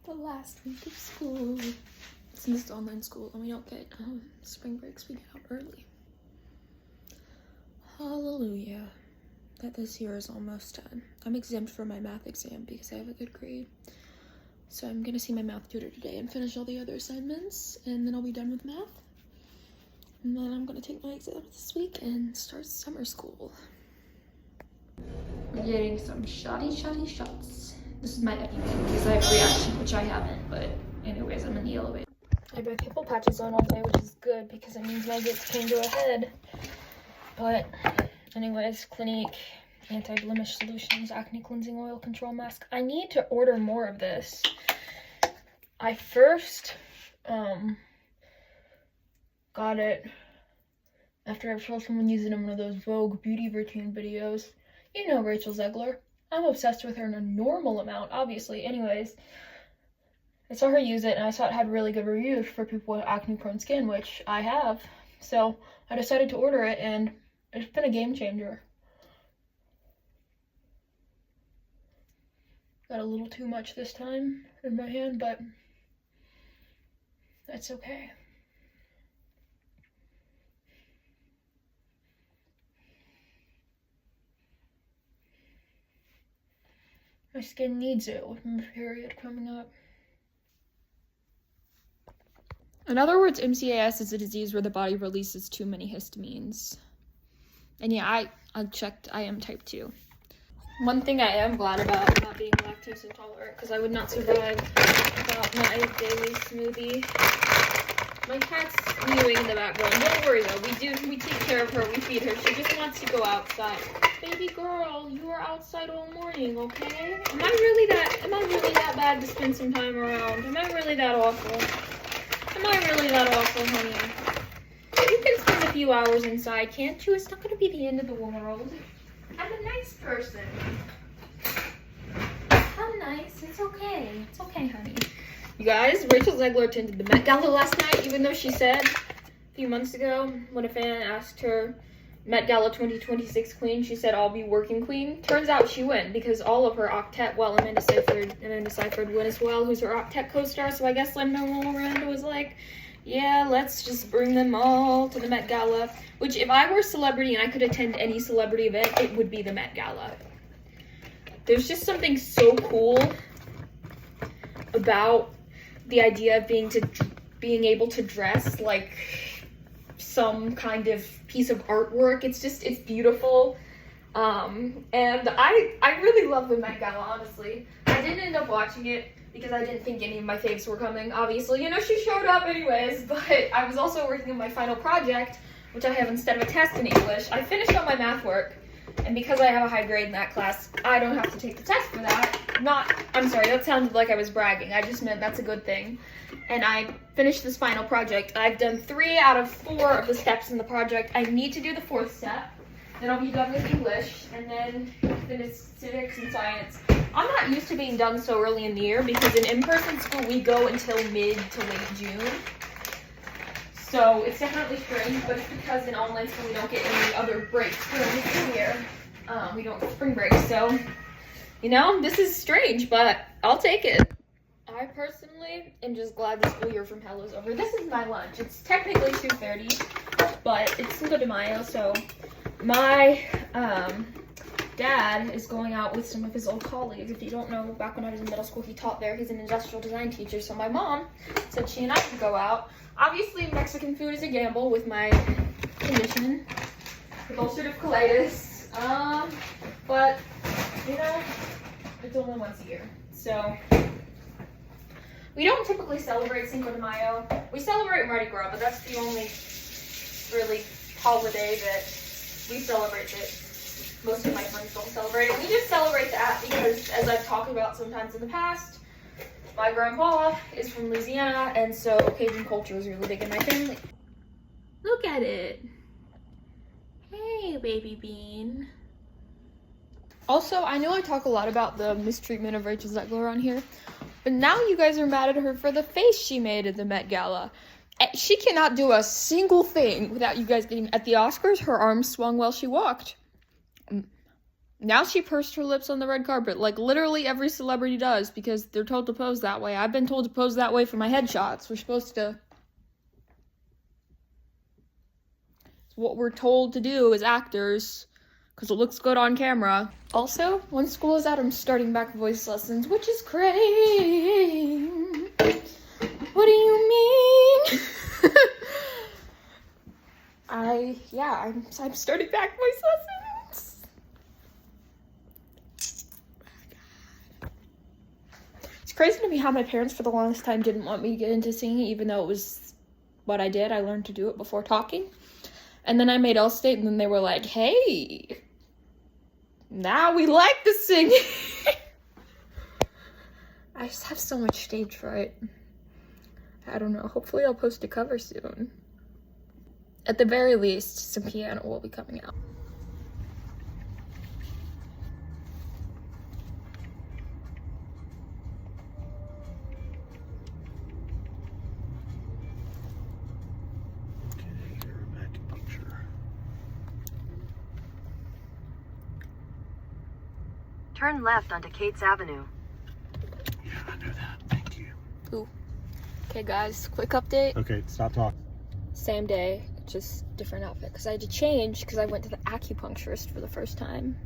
The last week of school. Since it's online school and we don't get spring breaks, we get out early. Hallelujah that this year is almost done. I'm exempt from my math exam because I have a good grade. So I'm gonna see my math tutor today and finish all the other assignments, and then I'll be done with math. And then I'm gonna take my exam this week and start summer school. We're getting some shoddy shots. This is my EpiPen because I have a reaction, which I haven't, but anyways, I'm in the elevator. I have my pimple patches on all day, which is good because it means maggots came to a head. But anyways, Clinique Anti-Blemish Solutions Acne Cleansing Oil Control Mask. I need to order more of this. I first got it after I saw someone using it in one of those Vogue beauty routine videos. You know Rachel Zegler. I'm obsessed with her in a normal amount, obviously. Anyways, I saw her use it and I saw it had really good reviews for people with acne-prone skin, which I have. So I decided to order it and it's been a game changer. Got a little too much this time in my hand, but that's okay. My skin needs it with my period coming up. In other words, MCAS is a disease where the body releases too many histamines. And yeah, I checked, I am type 2. One thing I am glad about not being lactose intolerant, because I would not survive without my daily smoothie. My cat's mewing in the background. Don't worry though, we take care of her, we feed her. She just wants to go outside. Baby girl, you are outside all morning, okay? Am I really that bad to spend some time around? Am I really that awful? Am I really that awful, honey? You can spend a few hours inside, can't you? It's not gonna be the end of the world. I'm a nice person. I'm nice, it's okay. It's okay, honey. You guys, Rachel Zegler attended the Met Gala last night, even though she said a few months ago when a fan asked her Met Gala 2026 queen, she said, I'll be working queen. Turns out she went because all of her octet, well, Amanda Seyfried went as well, who's her octet co-star. So I guess Lin-Manuel Miranda was like, yeah, let's just bring them all to the Met Gala. Which, if I were a celebrity and I could attend any celebrity event, it would be the Met Gala. There's just something so cool about the idea of being able to dress like some kind of piece of artwork. It's beautiful. And I really love the Met Gala, honestly. I didn't end up watching it because I didn't think any of my faves were coming, obviously. You know, she showed up anyways, but I was also working on my final project, which I have instead of a test in English. I finished all my math work, and because I have a high grade in that class, I don't have to take the test for that. I'm sorry, that sounded like I was bragging. I just meant that's a good thing. And I finished this final project. I've done 3 out of 4 of the steps in the project. I need to do the 4th step. Then I'll be done with English, and then finish civics and science. I'm not used to being done so early in the year because in in-person school we go until mid to late June. So it's definitely strange, but it's because in online school we don't get any other breaks during the school year. We don't get spring breaks, so, you know, this is strange, but I'll take it. I personally am just glad the school year from hell is over. This is my lunch. It's technically 2:30, but it's Cinco de Mayo, so my dad is going out with some of his old colleagues. If you don't know, back when I was in middle school, he taught there. He's an industrial design teacher, so my mom said she and I could go out. Obviously, Mexican food is a gamble with my condition, with ulcerative colitis, but, you know, it's only once a year, so. We don't typically celebrate Cinco de Mayo. We celebrate Mardi Gras, but that's the only really holiday that we celebrate that most of my friends don't celebrate. We just celebrate that because, as I've talked about sometimes in the past, my grandpa is from Louisiana, and so Cajun culture is really big in my family. Look at it. Hey, baby bean. Also, I know I talk a lot about the mistreatment of Rachel Zegler on here, but now you guys are mad at her for the face she made at the Met Gala. She cannot do a single thing without you guys getting... At the Oscars, her arms swung while she walked. Now she pursed her lips on the red carpet, like literally every celebrity does, because they're told to pose that way. I've been told to pose that way for my headshots. We're supposed to... What we're told to do as actors, because it looks good on camera. Also, when school is out, I'm starting back voice lessons, which is great. What do you mean? I'm starting back voice lessons. It's crazy to me how my parents for the longest time didn't want me to get into singing, even though it was what I did. I learned to do it before talking. And then I made L State, and then they were like, hey, now we like the singing. I just have so much stage fright. I don't know. Hopefully I'll post a cover soon. At the very least, some piano will be coming out. Acupuncture. Turn left onto Cates Avenue. Yeah, I know that. Thank you. Ooh. Okay, guys, quick update. Okay, stop talking. Same day, just different outfit. Because I had to change because I went to the acupuncturist for the first time.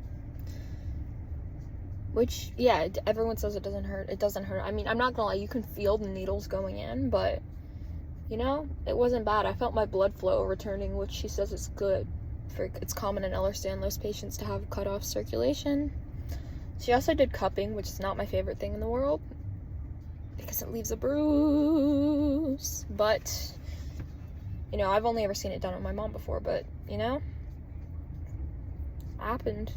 Which, yeah, everyone says it doesn't hurt. It doesn't hurt. I mean, I'm not gonna lie, you can feel the needles going in, but, you know, it wasn't bad. I felt my blood flow returning, which she says is good. It's common in Ehlers-Danlos patients to have cut off circulation. She also did cupping, which is not my favorite thing in the world, because it leaves a bruise. But, you know, I've only ever seen it done on my mom before, but, you know, it happened.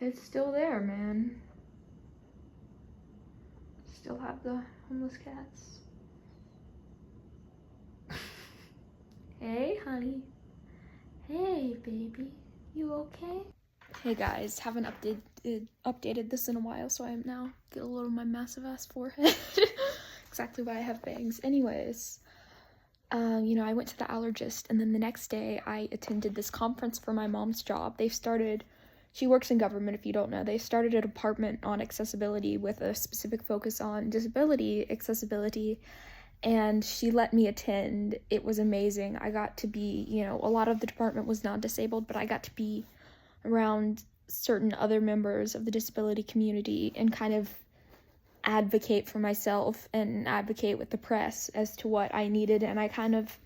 It's still there, man. Still have the homeless cats. Hey, honey. Hey, baby. You okay? Hey guys, haven't updated this in a while, so I am now get a load of my massive ass forehead. Exactly why I have bangs. Anyways, you know, I went to the Allergist, and then the next day I attended this conference for my mom's job. She works in government, if you don't know. They started a department on accessibility with a specific focus on disability accessibility, and she let me attend. It was amazing. I got to be, you know, a lot of the department was non-disabled, but I got to be around certain other members of the disability community and kind of advocate for myself and advocate with the press as to what I needed. And I kind of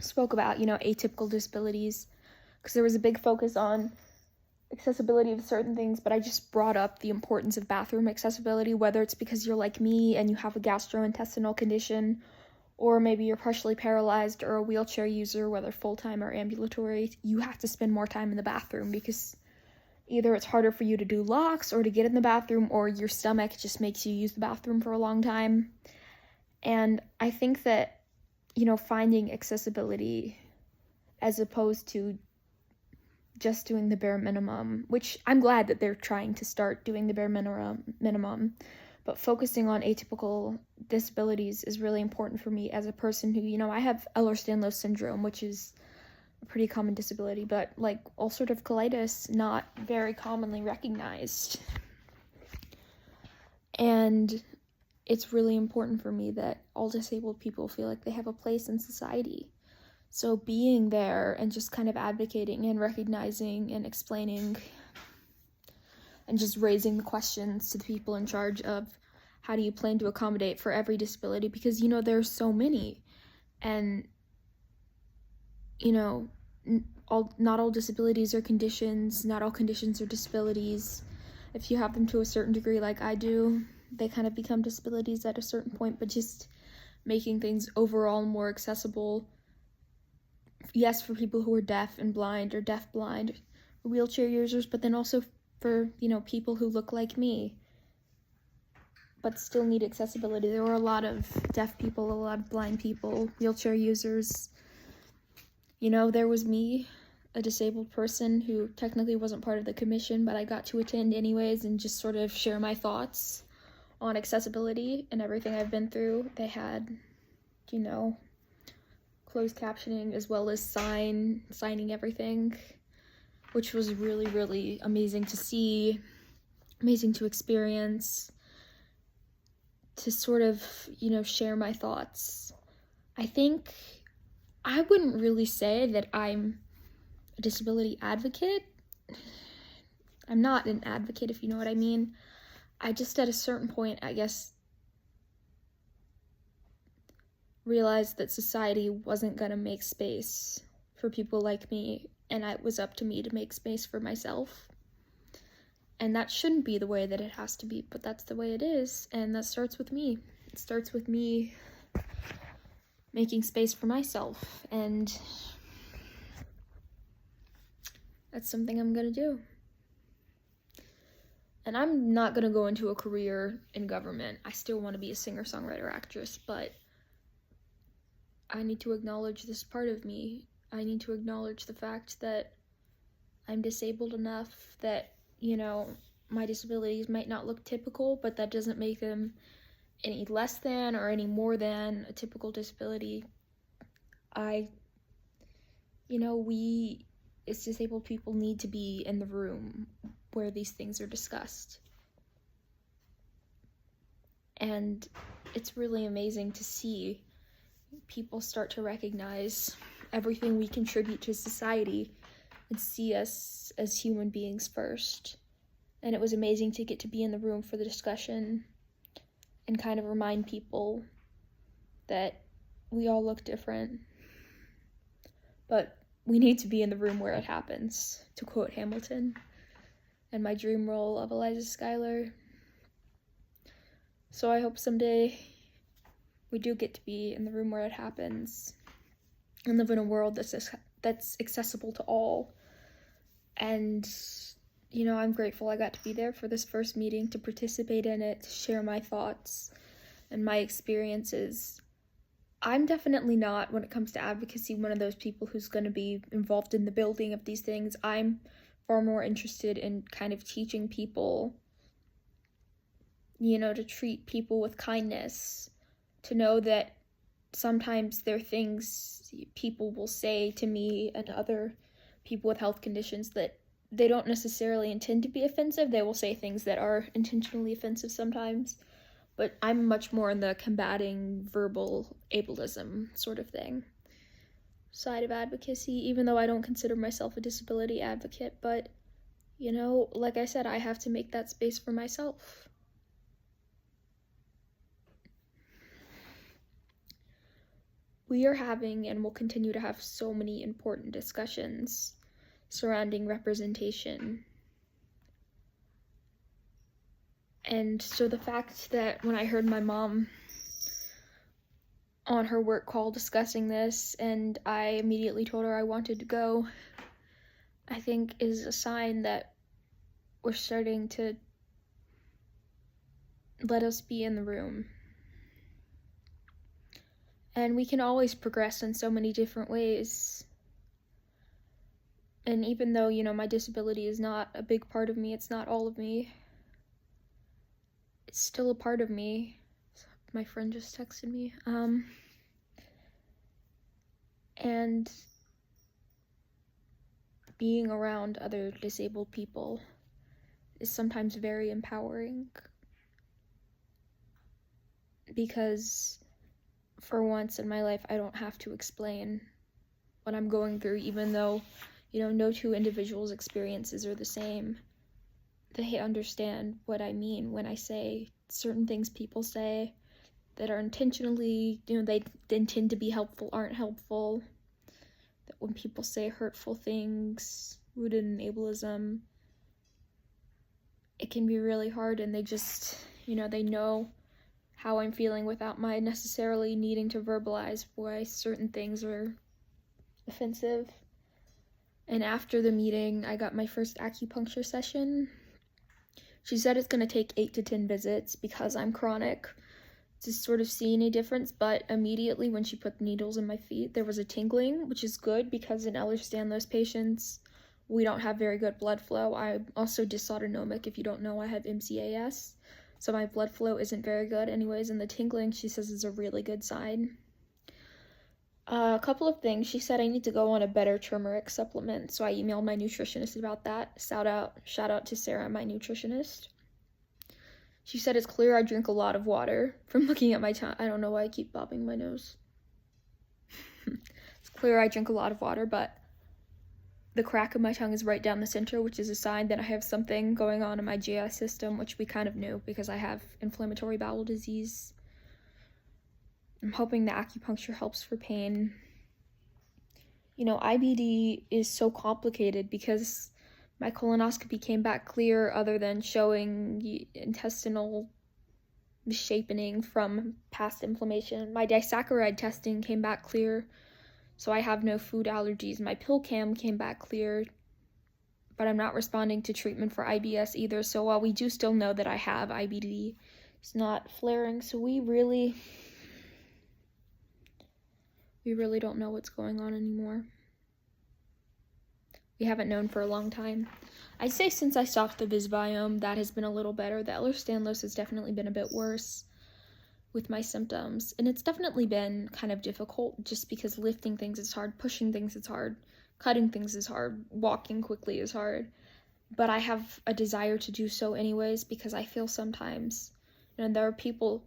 spoke about, you know, atypical disabilities, because there was a big focus on accessibility of certain things, but I just brought up the importance of bathroom accessibility, whether it's because you're like me and you have a gastrointestinal condition, or maybe you're partially paralyzed or a wheelchair user, whether full-time or ambulatory. You have to spend more time in the bathroom because either it's harder for you to do locks or to get in the bathroom, or your stomach just makes you use the bathroom for a long time. And I think that, you know, finding accessibility as opposed to just doing the bare minimum, which I'm glad that they're trying to start doing the bare minimum, but focusing on atypical disabilities is really important for me as a person who, you know, I have Ehlers-Danlos syndrome, which is a pretty common disability, but like ulcerative colitis, not very commonly recognized. And it's really important for me that all disabled people feel like they have a place in society. So being there and just kind of advocating and recognizing and explaining and just raising the questions to the people in charge of how do you plan to accommodate for every disability, because, you know, there's so many, and, you know, not all disabilities are conditions, not all conditions are disabilities. If you have them to a certain degree like I do, they kind of become disabilities at a certain point, but just making things overall more accessible. Yes, for people who are deaf and blind or deaf-blind, or wheelchair users, but then also for, you know, people who look like me, but still need accessibility. There were a lot of deaf people, a lot of blind people, wheelchair users. You know, there was me, a disabled person who technically wasn't part of the commission, but I got to attend anyways and just sort of share my thoughts on accessibility and everything I've been through. They had, you know, closed captioning as well as signing everything. which was really, really amazing to see, amazing to experience, to sort of, share my thoughts. I think I wouldn't really say that I'm a disability advocate. I'm not an advocate, if you know what I mean. I just, at a certain point, I guess, realized that society wasn't gonna make space for people like me, and it was up to me to make space for myself. And that shouldn't be the way that it has to be, but that's the way it is, and that starts with me. It starts with me making space for myself, and that's something I'm gonna do. And I'm not gonna go into a career in government. I still want to be a singer-songwriter actress, but I need to acknowledge this part of me. I need to acknowledge the fact that I'm disabled enough that, my disabilities might not look typical, but that doesn't make them any less than or any more than a typical disability. We as disabled people need to be in the room where these things are discussed. And it's really amazing to see people start to recognize everything we contribute to society and see us as human beings first. And it was amazing to get to be in the room for the discussion and kind of remind people that we all look different, but we need to be in the room where it happens, to quote Hamilton and my dream role of Eliza Schuyler. So I hope someday we do get to be in the room where it happens and live in a world that's accessible to all. And, I'm grateful I got to be there for this first meeting, to participate in it, to share my thoughts and my experiences. I'm definitely not, when it comes to advocacy, one of those people who's going to be involved in the building of these things. I'm far more interested in kind of teaching people, to treat people with kindness, to know that sometimes there are things people will say to me and other people with health conditions that they don't necessarily intend to be offensive. They will say things that are intentionally offensive sometimes, but I'm much more in the combating verbal ableism sort of thing side of advocacy, even though I don't consider myself a disability advocate. But, like I said, I have to make that space for myself. We are having and will continue to have so many important discussions surrounding representation. And so the fact that when I heard my mom on her work call discussing this, and I immediately told her I wanted to go, I think is a sign that we're starting to let us be in the room. And we can always progress in so many different ways. And even though, my disability is not a big part of me, it's not all of me, it's still a part of me. My friend just texted me. And being around other disabled people is sometimes very empowering, because for once in my life, I don't have to explain what I'm going through, even though, no two individuals' experiences are the same. They understand what I mean when I say certain things people say that are intentionally, they intend to be helpful, aren't helpful. That when people say hurtful things rooted in ableism, it can be really hard, and they just, they know how I'm feeling without my necessarily needing to verbalize why certain things are offensive. And after the meeting, I got my first acupuncture session. She said it's going to take 8 to 10 visits because I'm chronic to sort of see any difference, but immediately when she put the needles in my feet, there was a tingling, which is good because in Ehlers-Danlos patients, we don't have very good blood flow. I'm also dysautonomic. If you don't know, I have MCAS, so my blood flow isn't very good anyways, and the tingling, she says, is a really good sign. A couple of things. She said I need to go on a better turmeric supplement, so I emailed my nutritionist about that. Shout out to Sarah, my nutritionist. She said it's clear I drink a lot of water. From looking at my tongue, I don't know why I keep bobbing my nose. It's clear I drink a lot of water, but the crack of my tongue is right down the center, which is a sign that I have something going on in my GI system, which we kind of knew because I have inflammatory bowel disease. I'm hoping the acupuncture helps for pain. You know, IBD is so complicated because my colonoscopy came back clear other than showing intestinal misshapening from past inflammation. My disaccharide testing came back clear, so I have no food allergies. My pill cam came back clear, but I'm not responding to treatment for IBS either. So while we do still know that I have IBD, it's not flaring. So we really don't know what's going on anymore. We haven't known for a long time. I'd say since I stopped the Visbiome, that has been a little better. The Ehlers-Danlos has definitely been a bit worse with my symptoms. And it's definitely been kind of difficult just because lifting things is hard, pushing things is hard, cutting things is hard, walking quickly is hard. But I have a desire to do so anyways because I feel sometimes, and there are people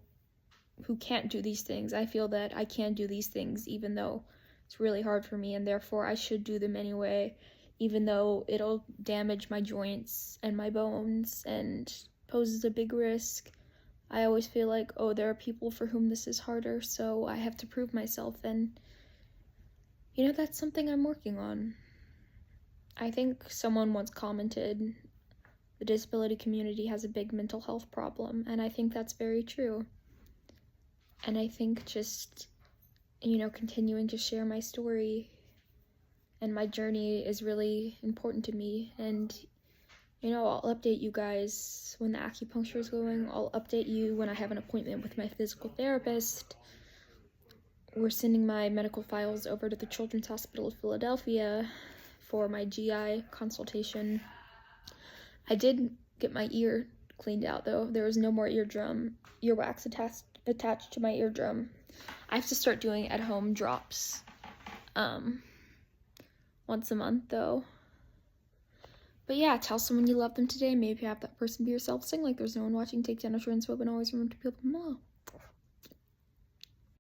who can't do these things. I feel that I can do these things even though it's really hard for me, and therefore I should do them anyway, even though it'll damage my joints and my bones and poses a big risk. I always feel like, oh, there are people for whom this is harder, so I have to prove myself, and you know, that's something I'm working on. I think someone once commented, the disability community has a big mental health problem, and I think that's very true. And I think just, you know, continuing to share my story and my journey is really important to me. And, you know, I'll update you guys when the acupuncture is going. I'll update you when I have an appointment with my physical therapist. We're sending my medical files over to the Children's Hospital of Philadelphia for my GI consultation. I did get my ear cleaned out, though. There was no more earwax attached to my eardrum. I have to start doing at-home drops once a month, though. But yeah, tell someone you love them today. Maybe have that person be yourself. Sing like there's no one watching. Take down a trend swoop and always remember to peel them all.